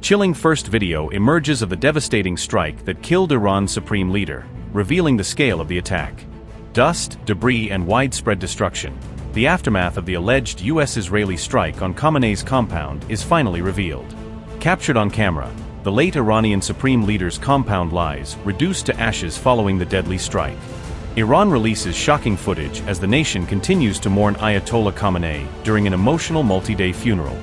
chilling first video emerges of the devastating strike that killed Iran's supreme leader, revealing the scale of the attack. Dust, debris, and widespread destruction. The aftermath of the alleged U.S.-Israeli strike on Khamenei's compound is finally revealed. Captured on camera, the late Iranian supreme leader's compound lies, reduced to ashes following the deadly strike. Iran releases shocking footage as the nation continues to mourn Ayatollah Khamenei during an emotional multi-day funeral.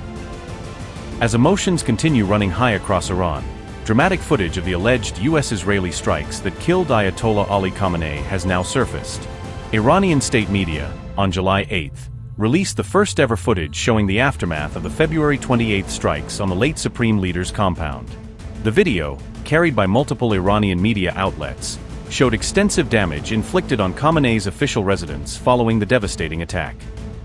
As emotions continue running high across Iran, dramatic footage of the alleged U.S.-Israeli strikes that killed Ayatollah Ali Khamenei has now surfaced. Iranian state media, on July 8, released the first-ever footage showing the aftermath of the February 28 strikes on the late supreme leader's compound. The video, carried by multiple Iranian media outlets, showed extensive damage inflicted on Khamenei's official residence following the devastating attack.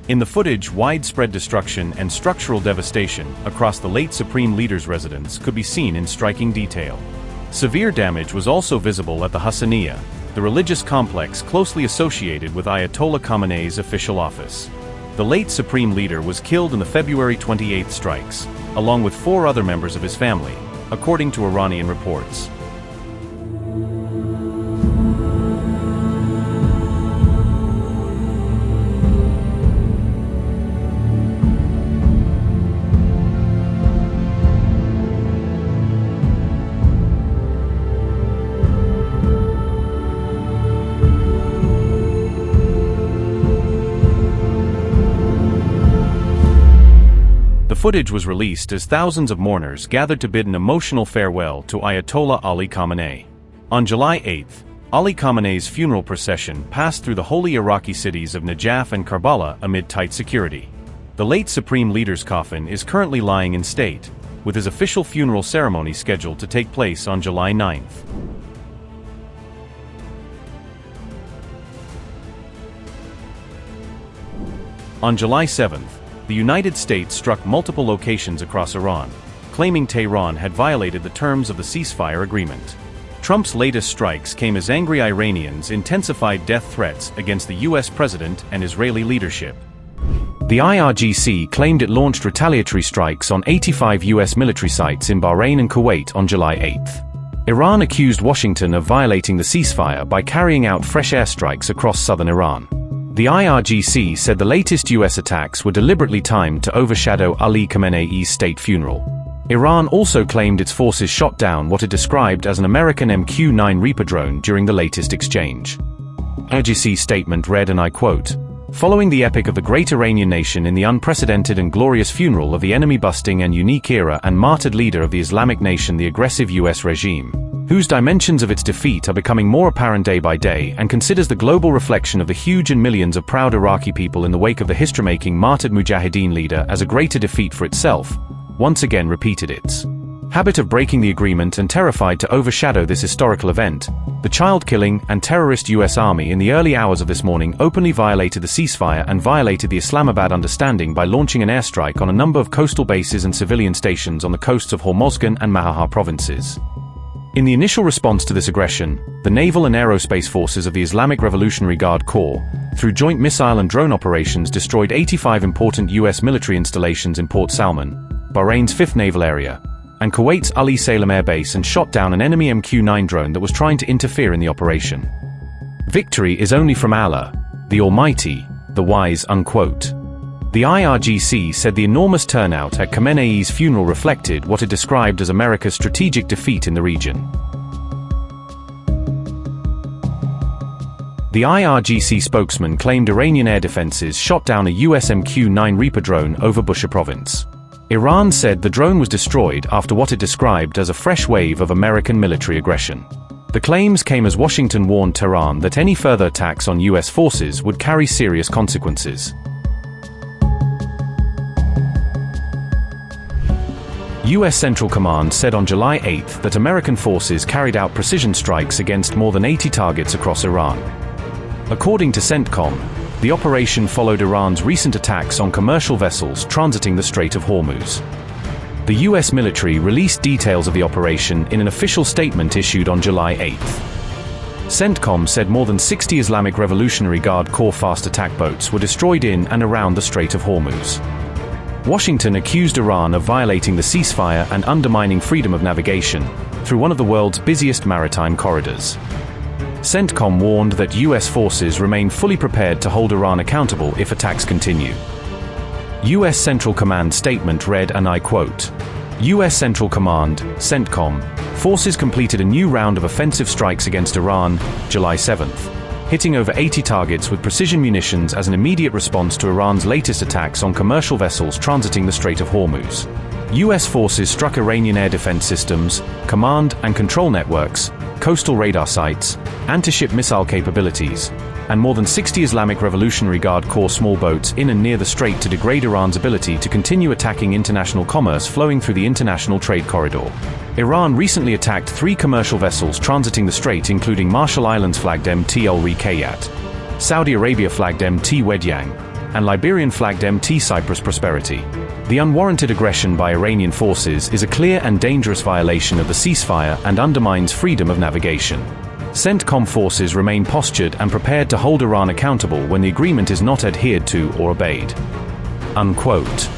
In the footage, widespread destruction and structural devastation across the late supreme leader's residence could be seen in striking detail. Severe damage was also visible at the Hussainiya, the religious complex closely associated with Ayatollah Khamenei's official office. The late supreme leader was killed in the February 28 strikes, along with 4 other members of his family, according to Iranian reports. The footage was released as thousands of mourners gathered to bid an emotional farewell to Ayatollah Ali Khamenei. On July 8, Ali Khamenei's funeral procession passed through the holy Iraqi cities of Najaf and Karbala amid tight security. The late supreme leader's coffin is currently lying in state, with his official funeral ceremony scheduled to take place on July 9. On July 7, the United States struck multiple locations across Iran, claiming Tehran had violated the terms of the ceasefire agreement. Trump's latest strikes came as angry Iranians intensified death threats against the U.S. president and Israeli leadership. The IRGC claimed it launched retaliatory strikes on 85 U.S. military sites in Bahrain and Kuwait on July 8. Iran accused Washington of violating the ceasefire by carrying out fresh airstrikes across southern Iran. The IRGC said the latest U.S. attacks were deliberately timed to overshadow Ali Khamenei's state funeral. Iran also claimed its forces shot down what it described as an American MQ-9 Reaper drone during the latest exchange. IRGC's statement read, and I quote, "Following the epic of the great Iranian nation in the unprecedented and glorious funeral of the enemy-busting and unique era and martyred leader of the Islamic nation, the aggressive U.S. regime, whose dimensions of its defeat are becoming more apparent day by day, and considers the global reflection of the huge and millions of proud Iraqi people in the wake of the history-making martyred Mujahideen leader as a greater defeat for itself, once again repeated its habit of breaking the agreement and terrified to overshadow this historical event. The child-killing and terrorist U.S. Army in the early hours of this morning openly violated the ceasefire and violated the Islamabad understanding by launching an airstrike on a number of coastal bases and civilian stations on the coasts of Hormozgan and Mahajah provinces." In the initial response to this aggression, the naval and aerospace forces of the Islamic Revolutionary Guard Corps, through joint missile and drone operations, destroyed 85 important U.S. military installations in Port Salman, Bahrain's 5th naval area, and Kuwait's Ali Salem Air Base, and shot down an enemy MQ-9 drone that was trying to interfere in the operation. "Victory is only from Allah, the Almighty, the Wise." Unquote. The IRGC said the enormous turnout at Khamenei's funeral reflected what it described as America's strategic defeat in the region. The IRGC spokesman claimed Iranian air defenses shot down a US MQ-9 Reaper drone over Bushehr province. Iran said the drone was destroyed after what it described as a fresh wave of American military aggression. The claims came as Washington warned Tehran that any further attacks on US forces would carry serious consequences. U.S. Central Command said on July 8 that American forces carried out precision strikes against more than 80 targets across Iran. According to CENTCOM, the operation followed Iran's recent attacks on commercial vessels transiting the Strait of Hormuz. The U.S. military released details of the operation in an official statement issued on July 8. CENTCOM said more than 60 Islamic Revolutionary Guard Corps fast attack boats were destroyed in and around the Strait of Hormuz. Washington accused Iran of violating the ceasefire and undermining freedom of navigation through one of the world's busiest maritime corridors. CENTCOM warned that U.S. forces remain fully prepared to hold Iran accountable if attacks continue. U.S. Central Command statement read, and I quote, U.S. Central Command, CENTCOM, forces completed a new round of offensive strikes against Iran, July 7th, hitting over 80 targets with precision munitions as an immediate response to Iran's latest attacks on commercial vessels transiting the Strait of Hormuz. U.S. forces struck Iranian air defense systems, command and control networks, coastal radar sites, anti-ship missile capabilities, and more than 60 Islamic Revolutionary Guard Corps small boats in and near the strait to degrade Iran's ability to continue attacking international commerce flowing through the international trade corridor. Iran recently attacked 3 commercial vessels transiting the strait, including Marshall Islands-flagged MT El Rikayat, Saudi Arabia-flagged MT Wedyang, and Liberian-flagged MT Cyprus Prosperity. The unwarranted aggression by Iranian forces is a clear and dangerous violation of the ceasefire and undermines freedom of navigation. CENTCOM forces remain postured and prepared to hold Iran accountable when the agreement is not adhered to or obeyed. Unquote.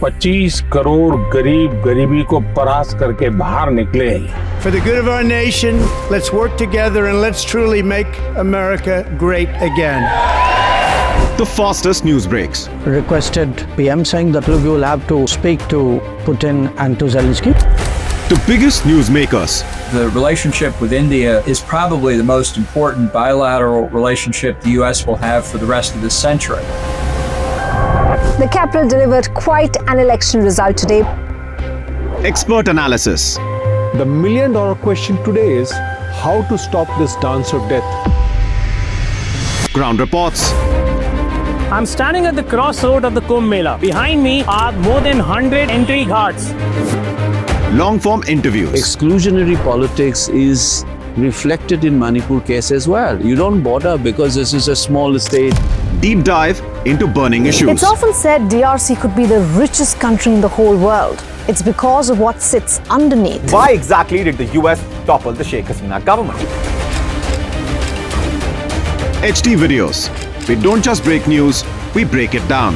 $25 crore गरीब गरीबी को परास्त करके बाहर निकले। For the good of our nation, let's work together and let's truly make America great again. The fastest news breaks. Requested PM saying that look, you will have to speak to Putin and to Zelensky. The biggest news makers. The relationship with India is probably the most important bilateral relationship the U.S. will have for the rest of this century. The capital delivered quite an election result today. Expert analysis. The million-dollar question today is how to stop this dance of death. Ground reports. I'm standing at the crossroad of the Kumbh Mela. Behind me are more than 100 entry ghats. Long-form interviews. Exclusionary politics is reflected in Manipur case as well. You don't bother because this is a small state. Deep dive into burning issues. It's often said DRC could be the richest country in the whole world. It's because of what sits underneath. Why exactly did the US topple the Sheikh Hasina government? HT videos. We don't just break news, we break it down.